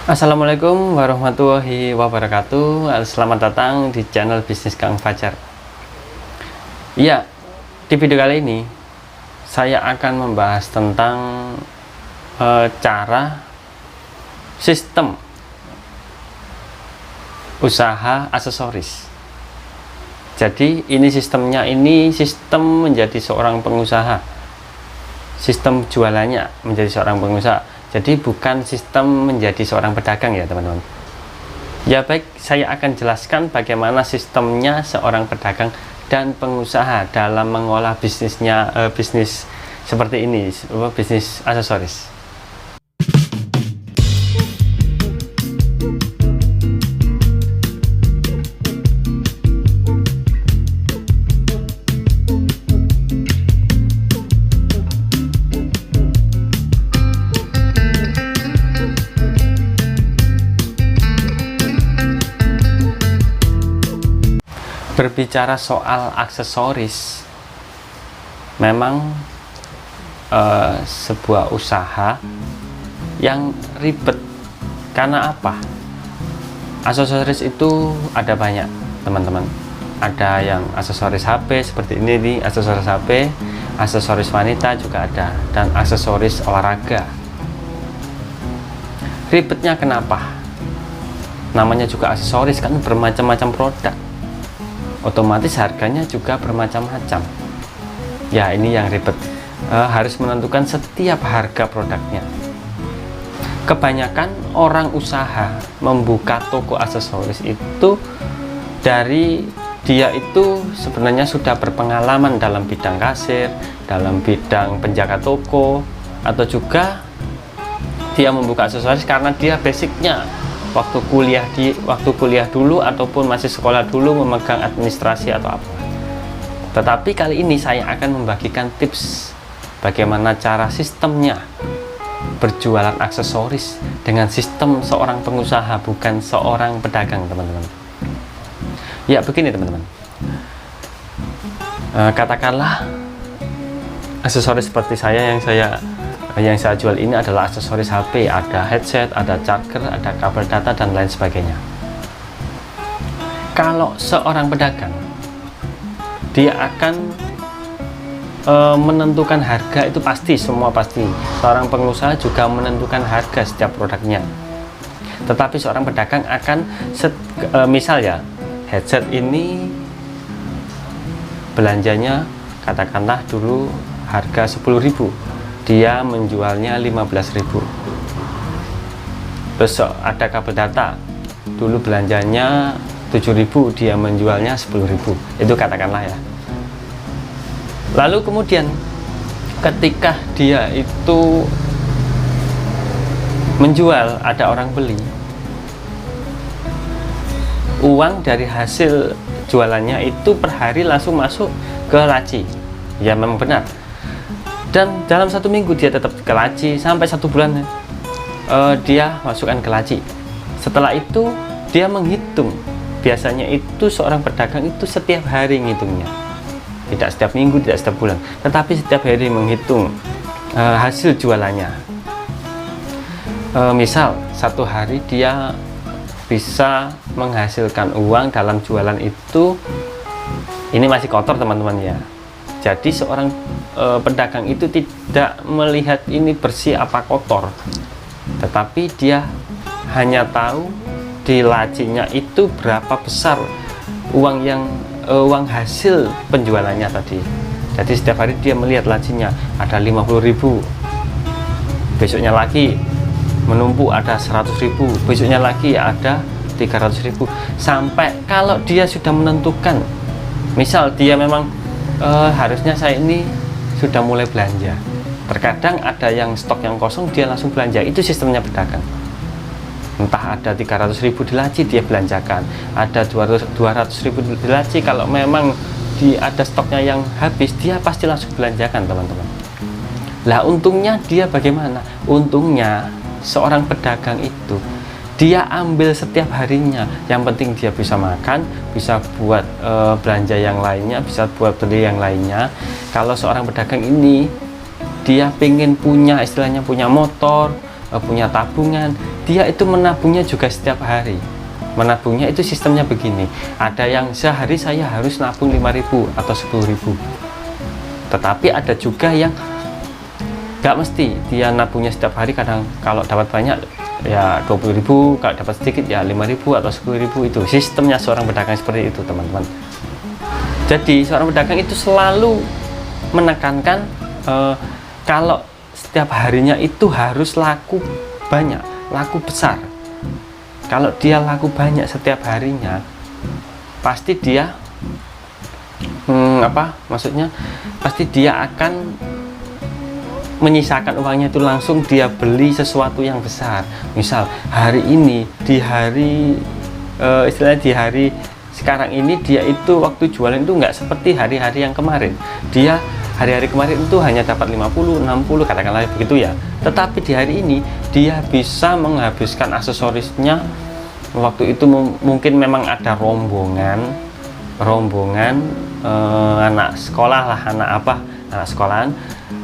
Assalamualaikum warahmatullahi wabarakatuh. Selamat datang di channel bisnis Kang Fajar. Iya, di video kali ini saya akan membahas tentang cara sistem usaha aksesoris. Jadi ini sistemnya, ini sistem menjadi seorang pengusaha, sistem jualannya menjadi seorang pengusaha. Jadi bukan sistem menjadi seorang pedagang ya teman-teman. Ya baik, saya akan jelaskan bagaimana sistemnya seorang pedagang dan pengusaha dalam mengolah bisnisnya, bisnis seperti ini, bisnis aksesoris. Berbicara soal aksesoris, memang sebuah usaha yang ribet. Karena apa? Aksesoris itu ada banyak teman-teman. Ada yang aksesoris HP seperti ini nih, aksesoris HP, aksesoris wanita juga ada, dan aksesoris olahraga. Ribetnya kenapa? Namanya juga aksesoris kan, bermacam-macam produk, otomatis harganya juga bermacam-macam. Ya ini yang ribet, harus menentukan setiap harga produknya. Kebanyakan orang usaha membuka toko aksesoris itu dari dia itu sebenarnya sudah berpengalaman dalam bidang kasir, dalam bidang penjaga toko, atau juga dia membuka aksesoris karena dia basicnya waktu kuliah dulu ataupun masih sekolah dulu memegang administrasi atau apa. Tetapi kali ini saya akan membagikan tips bagaimana cara sistemnya berjualan aksesoris dengan sistem seorang pengusaha, bukan seorang pedagang teman-teman. Ya begini teman-teman, katakanlah aksesoris seperti yang saya jual ini adalah aksesoris HP, ada headset, ada charger, ada kabel data, dan lain sebagainya. Kalau seorang pedagang, dia akan menentukan harga, itu pasti, semua pasti. Seorang pengusaha juga menentukan harga setiap produknya. Tetapi seorang pedagang akan misal ya, headset ini belanjanya katakanlah dulu harga 10.000, dia menjualnya 15.000. Besok ada kabel data, dulu belanjanya 7.000, dia menjualnya 10.000. Itu katakanlah ya. Lalu kemudian ketika dia itu menjual, ada orang beli, uang dari hasil jualannya itu per hari langsung masuk ke laci. Ya memang benar. Dan dalam 1 minggu dia tetap ke laci, sampai 1 bulan dia masukkan ke laci. Setelah itu dia menghitung. Biasanya itu seorang pedagang itu setiap hari ngitungnya, tidak setiap minggu, tidak setiap bulan, tetapi setiap hari menghitung hasil jualannya. Misal 1 hari dia bisa menghasilkan uang dalam jualan itu, ini masih kotor teman-teman ya. Jadi seorang pedagang itu tidak melihat ini bersih apa kotor, tetapi dia hanya tahu di lacinya itu berapa besar uang hasil penjualannya tadi. Jadi setiap hari dia melihat lacinya ada 50.000, besoknya lagi menumpuk ada 100.000, besoknya lagi ada 300.000, sampai kalau dia sudah menentukan, misal dia memang harusnya saya ini sudah mulai belanja. Terkadang ada yang stok yang kosong, dia langsung belanja. Itu sistemnya pedagang. Entah ada 300.000 di laci, dia belanjakan. Ada 200.000 di laci, kalau memang ada stoknya yang habis, dia pasti langsung belanjakan teman-teman. Lah untungnya dia bagaimana? Untungnya seorang pedagang itu dia ambil setiap harinya. Yang penting dia bisa makan, bisa buat belanja yang lainnya, bisa buat beli yang lainnya. Kalau seorang pedagang ini dia pengen punya, istilahnya punya motor, punya tabungan, dia itu menabungnya juga setiap hari. Menabungnya itu sistemnya begini, ada yang sehari saya harus nabung 5.000 atau 10.000, tetapi ada juga yang nggak mesti, dia nabungnya setiap hari. Kadang kalau dapat banyak ya 20.000, kalau dapat sedikit ya 5.000 atau 10.000. Itu sistemnya seorang pedagang seperti itu, teman-teman. Jadi seorang pedagang itu selalu menekankan kalau setiap harinya itu harus laku banyak, laku besar. Kalau dia laku banyak setiap harinya, pasti dia pasti dia akan menyisakan uangnya itu langsung dia beli sesuatu yang besar. Misal hari ini, di hari istilahnya di hari sekarang ini, dia itu waktu jualan itu nggak seperti hari-hari yang kemarin. Dia hari-hari kemarin itu hanya dapat 50, 60 katakanlah begitu ya, tetapi di hari ini dia bisa menghabiskan aksesorisnya. Waktu itu mungkin memang ada rombongan anak sekolah lah, anak sekolahan.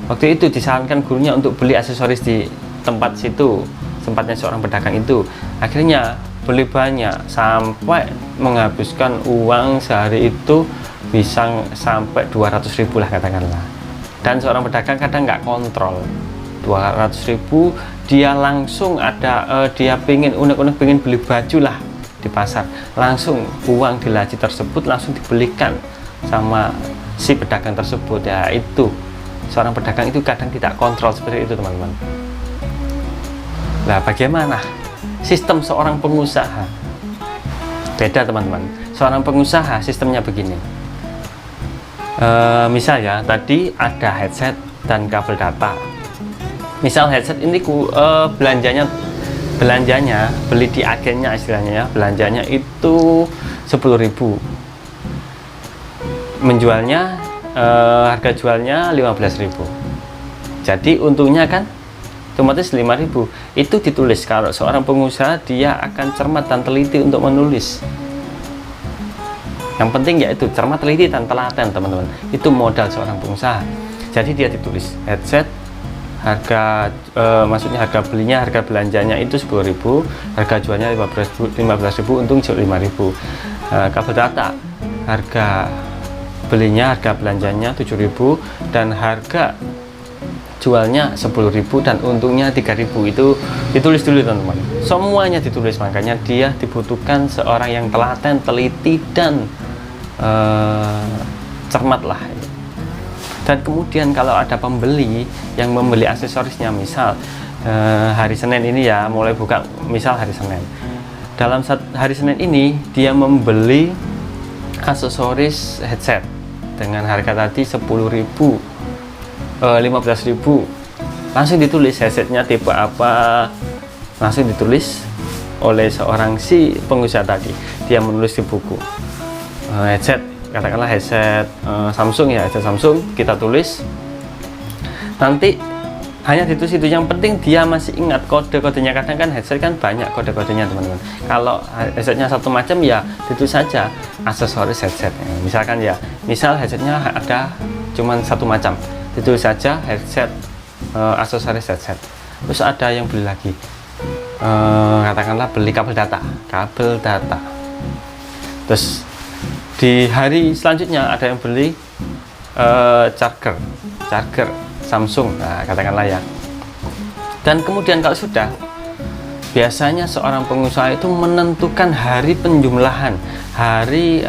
Waktu itu disarankan gurunya untuk beli aksesoris di tempat situ, tempatnya seorang pedagang itu. Akhirnya beli banyak sampai menghabiskan uang sehari itu bisa sampai 200.000 lah katakanlah. Dan seorang pedagang kadang nggak kontrol 200.000, dia langsung ada dia pengen unek-unek pengen beli baju lah di pasar, langsung uang di laci tersebut langsung dibelikan sama si pedagang tersebut. Ya itu seorang pedagang itu kadang tidak kontrol seperti itu, teman-teman. Nah, bagaimana sistem seorang pengusaha? Beda, teman-teman. Seorang pengusaha sistemnya begini. Misal ya, tadi ada headset dan kabel data. Misal headset ini belanjanya beli di agennya istilahnya ya, belanjanya itu 10.000, menjualnya harga jualnya 15.000, jadi untungnya kan otomatis 5.000. Itu ditulis. Kalau seorang pengusaha dia akan cermat dan teliti untuk menulis. Yang penting yaitu cermat, teliti, dan telaten, teman-teman. Itu modal seorang pengusaha. Jadi dia ditulis headset, harga maksudnya harga belinya, harga belanjanya itu 10.000, harga jualnya 15.000, untung 5.000. Kabel data, harga belinya, harga belanjanya 7.000 dan harga jualnya 10.000 dan untungnya 3.000. Itu ditulis dulu, teman-teman. Semuanya ditulis. Makanya dia dibutuhkan seorang yang telaten, teliti, dan cermat lah. Dan kemudian kalau ada pembeli yang membeli aksesorisnya, misal hari Senin ini ya, mulai buka, misal hari Senin, dalam hari Senin ini dia membeli aksesoris headset dengan harga tadi 10.000, 15.000, langsung ditulis headsetnya tipe apa, langsung ditulis oleh seorang si pengusaha tadi. Dia menulis di buku headset, katakanlah headset Samsung ya, headset Samsung, kita tulis. Nanti hanya ditulis itu. Yang penting dia masih ingat kode-kodenya. Kadang kan headset kan banyak kode-kodenya, teman-teman. Kalau headsetnya satu macam ya ditulis saja aksesoris headset. Misalkan ya, misal headsetnya ada cuman satu macam, ditulis saja headset aksesoris headset. Terus ada yang beli lagi, katakanlah beli kabel data. Terus di hari selanjutnya ada yang beli charger Samsung, nah, katakanlah ya. Dan kemudian kalau sudah, biasanya seorang pengusaha itu menentukan hari penjumlahan, hari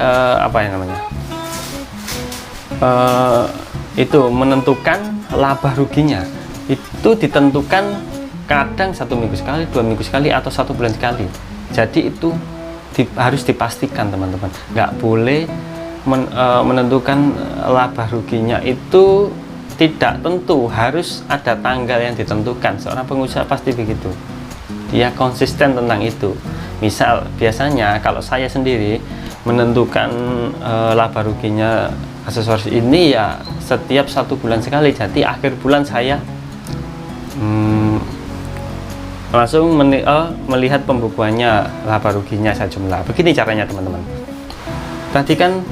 itu menentukan laba ruginya. Itu ditentukan kadang 1 minggu sekali, 2 minggu sekali, atau 1 bulan sekali. Jadi itu harus dipastikan, teman-teman. Nggak boleh menentukan laba ruginya itu tidak tentu, harus ada tanggal yang ditentukan. Seorang pengusaha pasti begitu, dia konsisten tentang itu. Misal biasanya kalau saya sendiri menentukan laba ruginya aksesoris ini ya setiap 1 bulan sekali. Jadi akhir bulan saya langsung melihat pembukuannya, laba ruginya saya jumlah. Begini caranya, teman-teman. Tadi kan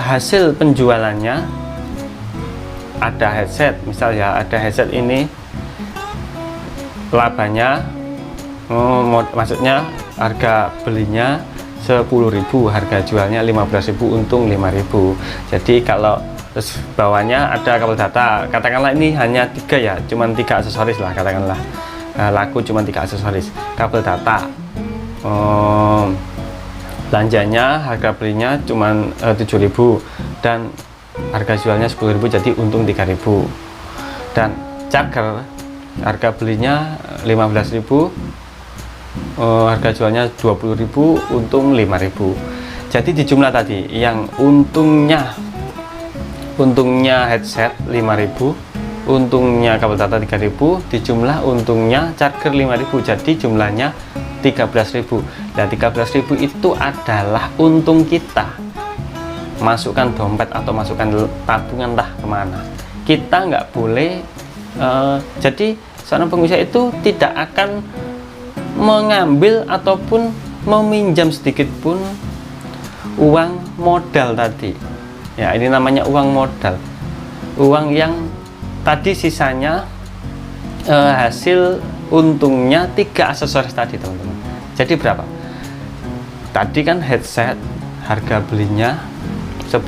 hasil penjualannya ada headset, misal ya ada headset ini, labanya maksudnya harga belinya 10.000, harga jualnya 15.000, untung 5.000. Jadi kalau terus bawahnya ada kabel data, katakanlah ini hanya 3 ya, cuman 3 aksesoris lah katakanlah, laku cuma 3 aksesoris. Kabel data belanjanya, harga belinya cuman 7.000 dan harga jualnya 10.000, jadi untung 3.000. Dan charger harga belinya 15.000, harga jualnya 20.000, untung 5.000. Jadi di jumlah tadi yang untungnya headset 5.000, untungnya kabel data 3.000, di jumlah untungnya charger 5.000, jadi jumlahnya 13.000. Dan 13.000 itu adalah untung kita. Masukkan dompet atau masukkan tabungan lah kemana, kita nggak boleh jadi seorang pengusaha itu tidak akan mengambil ataupun meminjam sedikit pun uang modal tadi ya. Ini namanya uang modal, uang yang tadi sisanya hasil untungnya 3 aksesoris tadi teman-teman. Jadi berapa tadi kan? Headset harga belinya 10.000,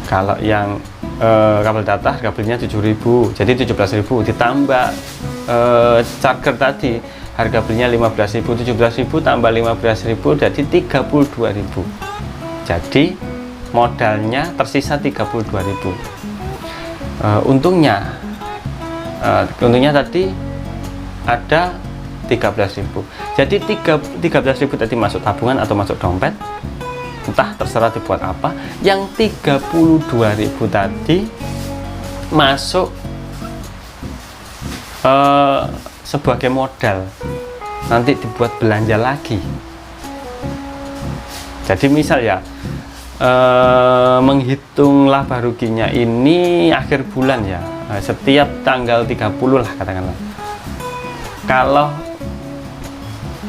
kalau yang kabel data harga belinya 7.000, jadi 17.000, ditambah charger tadi harga belinya 15.000, 17.000 tambah 15.000 jadi 32.000. Jadi modalnya tersisa 32.000. Untungnya tadi ada 13.000. Jadi 13.000 tadi masuk tabungan atau masuk dompet, entah terserah dibuat apa. Yang 32.000 tadi masuk sebagai modal, nanti dibuat belanja lagi. Jadi misal ya, menghitung laba ruginya ini akhir bulan ya, setiap tanggal 30 lah katakanlah. Kalau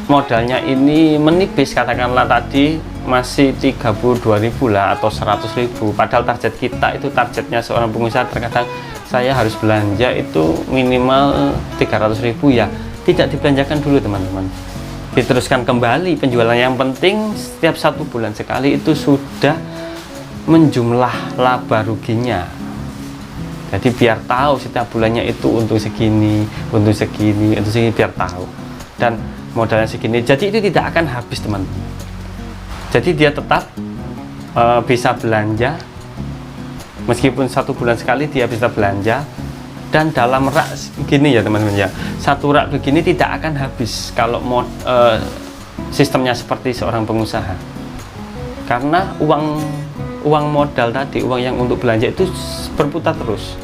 modalnya ini menipis, katakanlah tadi masih 32.000 lah atau 100.000, padahal target kita itu, targetnya seorang pengusaha terkadang saya harus belanja itu minimal 300.000 ya, tidak dibelanjakan dulu teman-teman, diteruskan kembali penjualan. Yang penting setiap 1 bulan sekali itu sudah menjumlah laba ruginya. Jadi biar tahu setiap bulannya itu untung segini, untung segini, untung segini, biar tahu. Dan modalnya segini, jadi itu tidak akan habis teman-teman. Jadi dia tetap bisa belanja, meskipun 1 bulan sekali dia bisa belanja. Dan dalam rak begini ya teman-teman ya, 1 rak begini tidak akan habis kalau sistemnya seperti seorang pengusaha. Karena uang modal tadi, uang yang untuk belanja itu berputar terus.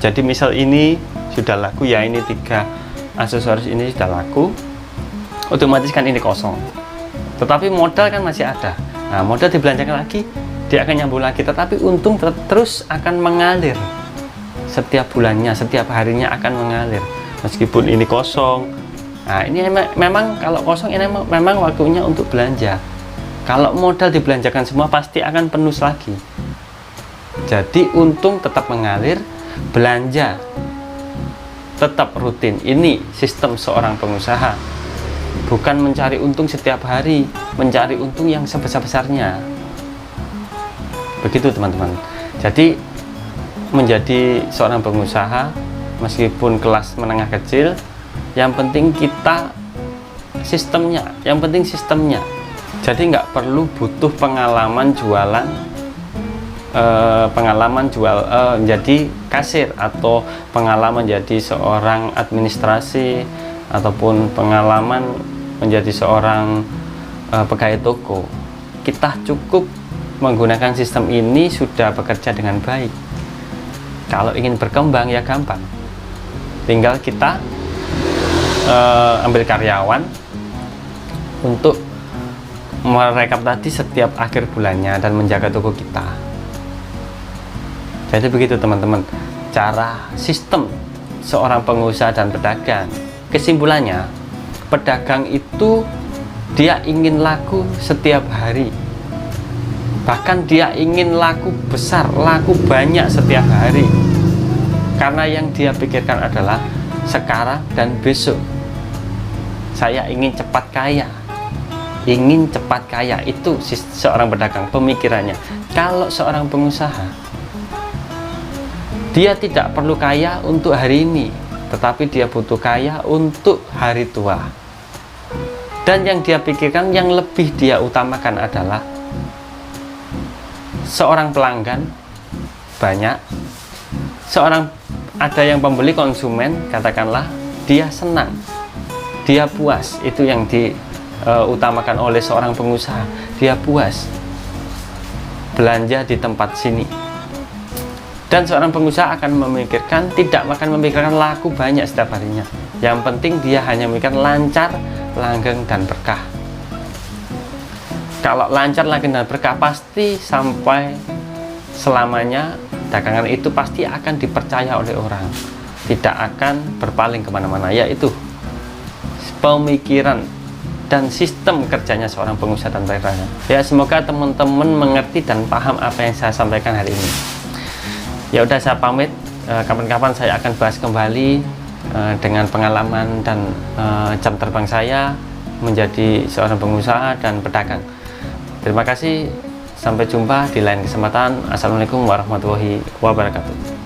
Jadi misal ini sudah laku ya, ini 3 aksesoris ini sudah laku, otomatis kan ini kosong, tetapi modal kan masih ada. Nah, modal dibelanjakan lagi, dia akan nyambung lagi, tetapi untung terus akan mengalir setiap bulannya, setiap harinya akan mengalir meskipun ini kosong. Nah, ini memang kalau kosong ini memang waktunya untuk belanja. Kalau modal dibelanjakan semua pasti akan penuh lagi. Jadi untung tetap mengalir, belanja tetap rutin. Ini sistem seorang pengusaha, bukan mencari untung setiap hari, mencari untung yang sebesar-besarnya. Begitu teman-teman. Jadi menjadi seorang pengusaha meskipun kelas menengah kecil, yang penting kita sistemnya, yang penting sistemnya. Jadi nggak perlu butuh pengalaman jualan, menjadi kasir, atau pengalaman jadi seorang administrasi, ataupun pengalaman menjadi seorang pegawai toko. Kita cukup menggunakan sistem ini sudah bekerja dengan baik. Kalau ingin berkembang ya gampang, tinggal kita ambil karyawan untuk merekap tadi setiap akhir bulannya dan menjaga toko kita. Jadi begitu teman-teman, cara sistem seorang pengusaha dan pedagang. Kesimpulannya, pedagang itu dia ingin laku setiap hari, bahkan dia ingin laku besar, laku banyak setiap hari, karena yang dia pikirkan adalah sekarang dan besok. Saya ingin cepat kaya. Ingin cepat kaya, itu seorang pedagang pemikirannya. Kalau seorang pengusaha, dia tidak perlu kaya untuk hari ini, tetapi dia butuh kaya untuk hari tua. Dan yang dia pikirkan, yang lebih dia utamakan adalah seorang pelanggan banyak, ada yang pembeli, konsumen, katakanlah dia senang, dia puas. Itu yang diutamakan oleh seorang pengusaha. Dia puas belanja di tempat sini. Dan seorang pengusaha akan memikirkan, tidak akan memikirkan laku banyak setiap harinya. Yang penting dia hanya memikirkan lancar, langgeng, dan berkah. Kalau lancar, langgeng, dan berkah, pasti sampai selamanya dagangan itu pasti akan dipercaya oleh orang, tidak akan berpaling kemana-mana. Yaitu pemikiran dan sistem kerjanya seorang pengusaha dan pedagang. Ya, semoga teman-teman mengerti dan paham apa yang saya sampaikan hari ini. Ya udah, saya pamit. Kapan-kapan saya akan bahas kembali dengan pengalaman dan jam terbang saya menjadi seorang pengusaha dan pedagang. Terima kasih. Sampai jumpa di lain kesempatan. Assalamualaikum warahmatullahi wabarakatuh.